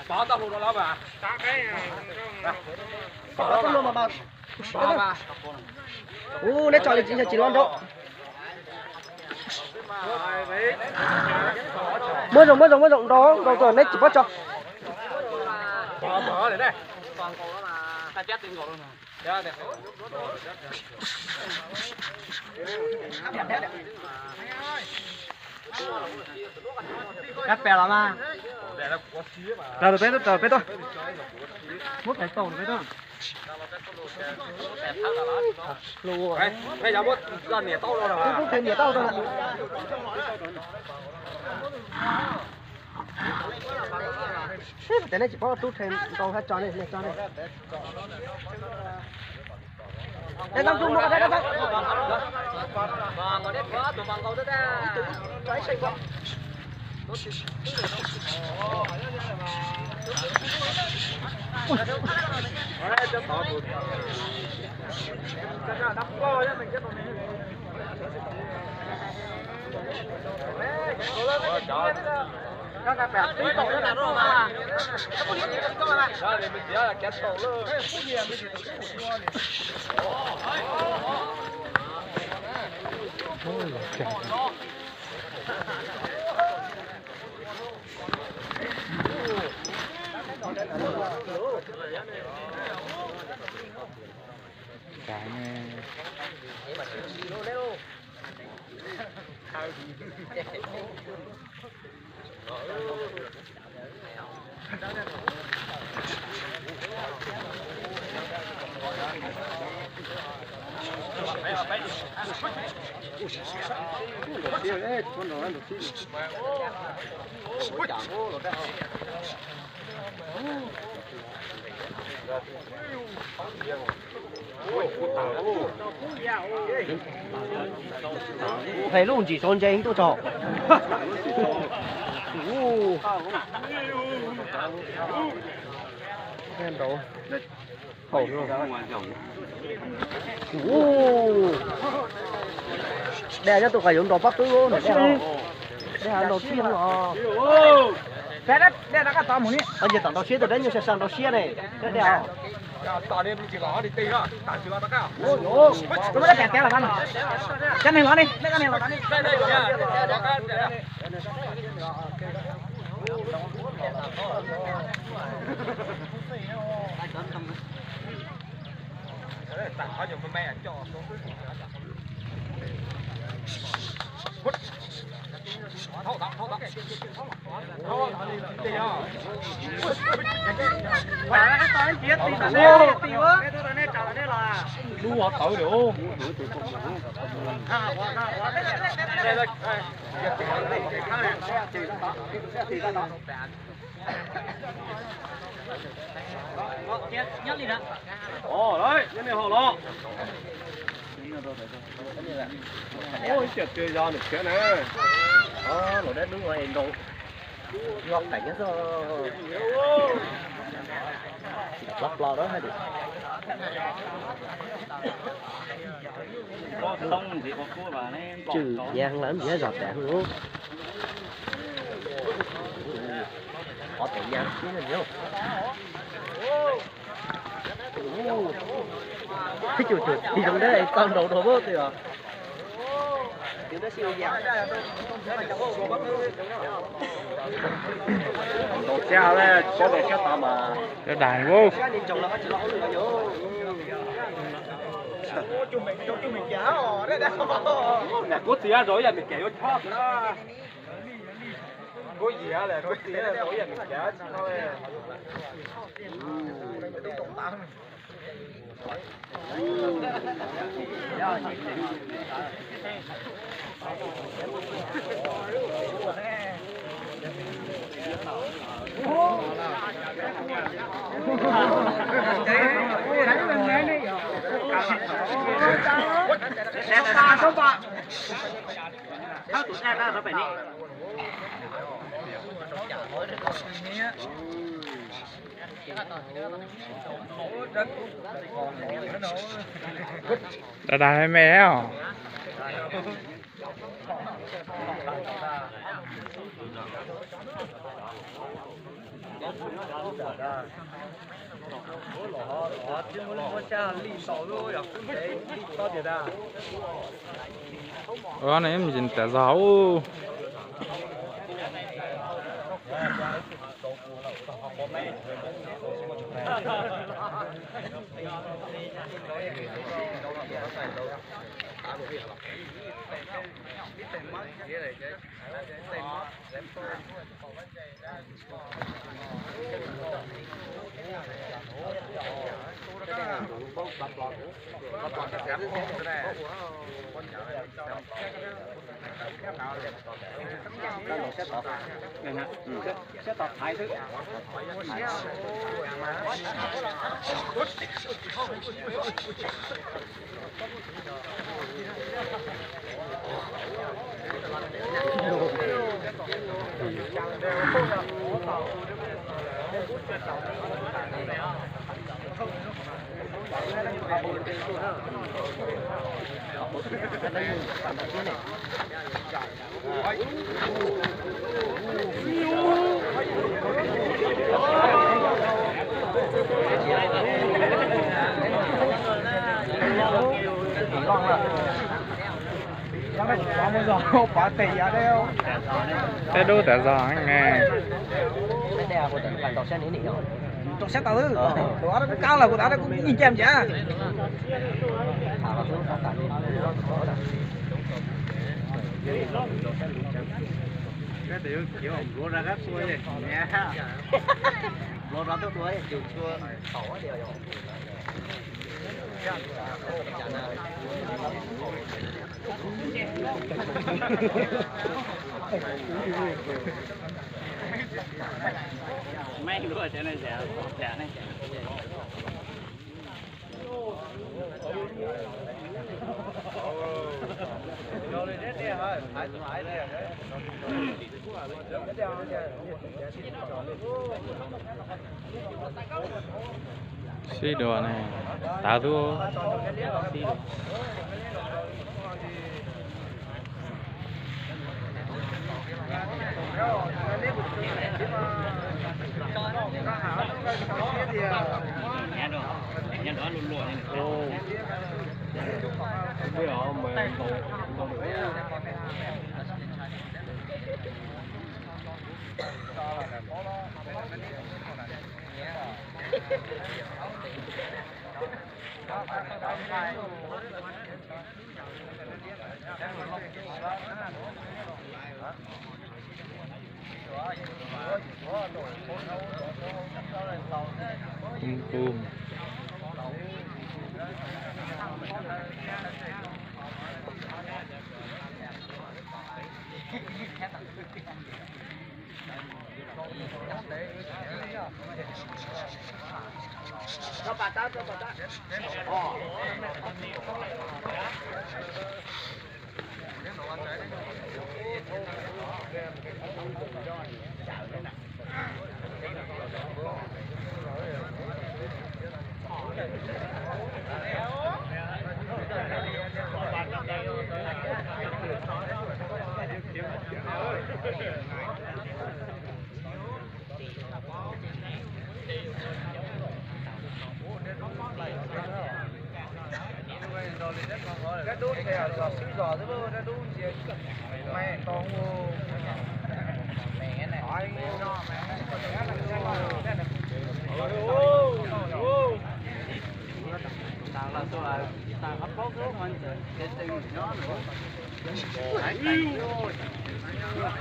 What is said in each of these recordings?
Bỏ tao luôn đó bà. Bỏ tao luôn mà bà. Nãy cho lên chỉ loan đâu. Mới rộng đó, rồi nãy chỉ bắt cho. Bỏ để đây. Còn cổ đó mà ta chết tiền cổ luôn mà. Đẹp. Cắt bè lắm à. Rồi bé thôi. Mút cái tàu bé thôi. Lù. Bây giờ bút ra nẻ tàu rồi mà. Bút thêm nẻ tàu thôi. Thế này chỉ có tút thêm tàu hết cho này cho này. Đây đang chung một cái đó. Vâng, có đấy quá, tụi bằng câu đó ra. Trái xanh quá. Các bạn bè tí tổ nó rồi mà. Đó thì mình chỉ là kết tổ luôn. Cái này Phải luôn chỉ son dây tôi cho. Em đâu? Khẩu luôn. Đây cho tôi phải dùng đồ bắt túi luôn. Đây là đồ chiên rồi. Đây đã cả tao muốn đi. Bây giờ tao xía từ đấy nhưng sẽ sang tao xía này. Đây đèo. Tao đi chỉ có đi tí đó, tao chưa bắt cao. Tôi mới kẹt là con. Cái này nó đi, cái này là đi. Đây tao có dùng mẹ cho xuống. Thâu tao. Đi đó. Phải cái tay chết tí nữa. Tí quá. Cái tôi này trả đây là. Đu họ thử được không? Đây đây. Nhớ đi đó. Ồ đấy, cái này họ lo. Ôi chết chơi ra được cái này. Nó đã đúng rồi đâu. Ngọt cảnh á sao. Lắp lò đó hay được. Có xong thì có cua bà này. Trừ giang lắm dễ giọt đạn luôn. Có thể giang chứ là nhớ. Cái chuột thì trong đấy con đầu bớt thì à. Tiếng nó siêu giang. Đồ xe này, xe này xe tao mà. cái đài vô. Chúng mình giá rồi đấy. Nè, cốt tía rồi giờ mình kéo chót đó. Có gì á là cốt tía rồi giờ mình kéo thôi. Đã đài mẹ à. này em nhìn cả giáo. Sẽ tập thái thứ. Thế đâu đã rõ nghe. Cái đèo của tỉnh phải đọc xe ní rồi. Đọc xe tao của đó nó cao là của đó nó cũng nhìn chém chả. Cái điều kiểu lúa ra gấp xuôi này nhé. Lúa ra tôi chịu chua khẩu đều rồi. Mấy lúa trên này rẻ này. Xí đồ này, tao thua. Nhà đó luôn luôn này. Bây giờ mà Boom. Cho bà ta. Cái đốt thì là xí giò thế bơ, cái đốt gì mẹ con mẹ này hỏi nó mẹ con cái là tao là tôi là tao hấp bốc nước mình cái từ nó nữa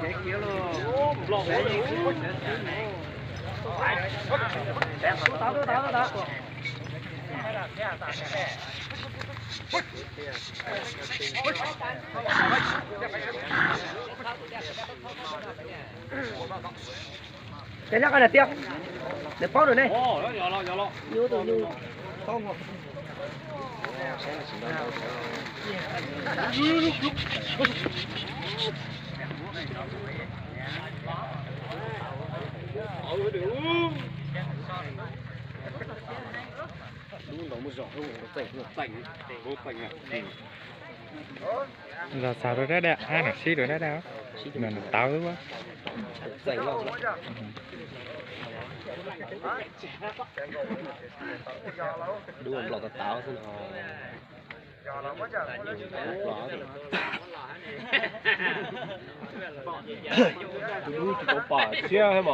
cái kiểu luôn lột cái gì tao cái nhắc này tiếc để phốt rồi đây vô từ vô không ngọc đúng rồi một giỏ không tỉnh à. giờ sao rồi đấy ai là xí rồi đấy đâu mình tao quá đúng rồi lọt táo thôi đúng chỉ có bà xe hay mà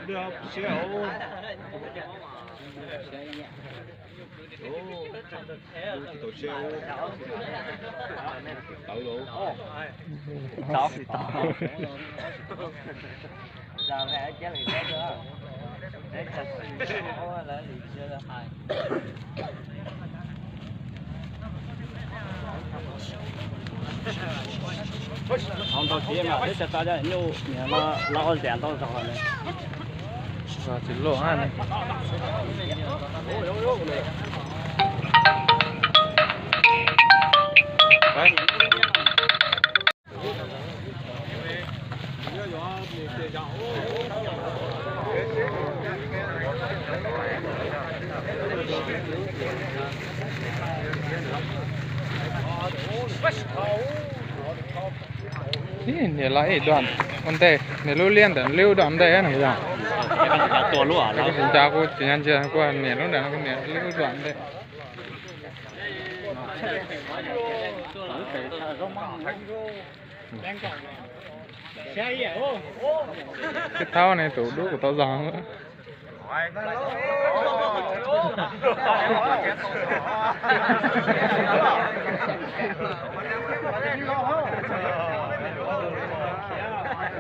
đưa xe ô tổ xe ô tao luôn táo giờ về chế lại thế nữa để thật nó là gì chưa là hay không tao chỉ mà để cho ta ra nhiều nó ăn tiền tao sao này và chỉ lộ ha này đấyเนี่ยไล่ด่วนมันเตะเนี่ยลู่เลี้ยนแต่ลู่ด่วนเตะไหนจ้ะตัวรั่วแล้ แล้ว วผมจะกูจีนันเจอกูเนี่ยลู่ด่วนกูเนี่ยลู่ด่วนเตะcái thao này tủ đũa của tao giòn nữa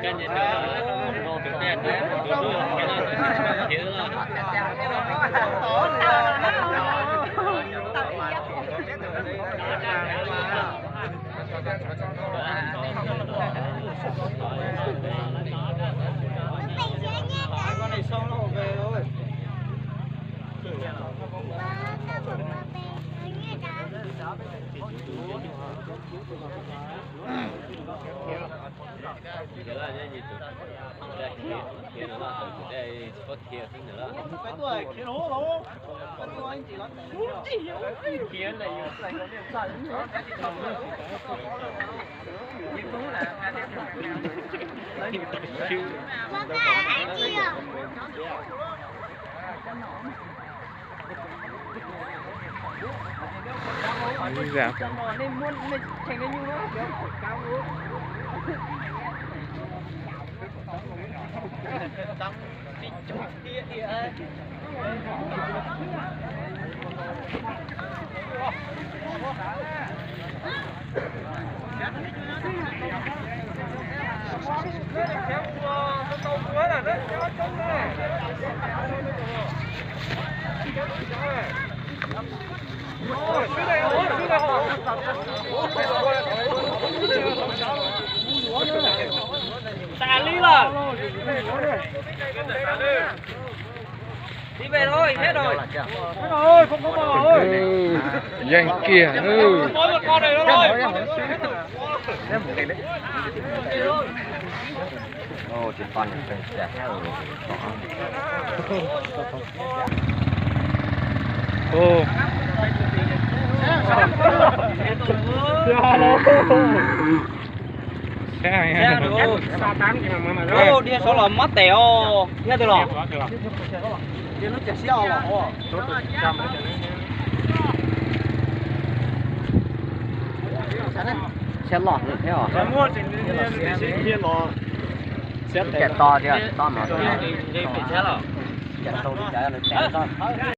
cái gì đó nó bị đen đấy con này xong nó về rồi cái tuổi kia nó đâu cái tuổi anh chỉ nói kia này đi ra xả ly rồi đi về thôi hết rồi không có bò ơi danh kia có một con này thôi ô chỉ còn phải trả theo ô xe ô đi số là mất tèo nghe tôi lò đi nó chả xeo lò xe lọt được theo à? xe kẹt to chưa to mà đi xe lò kẹt to đi chạy nó chạy to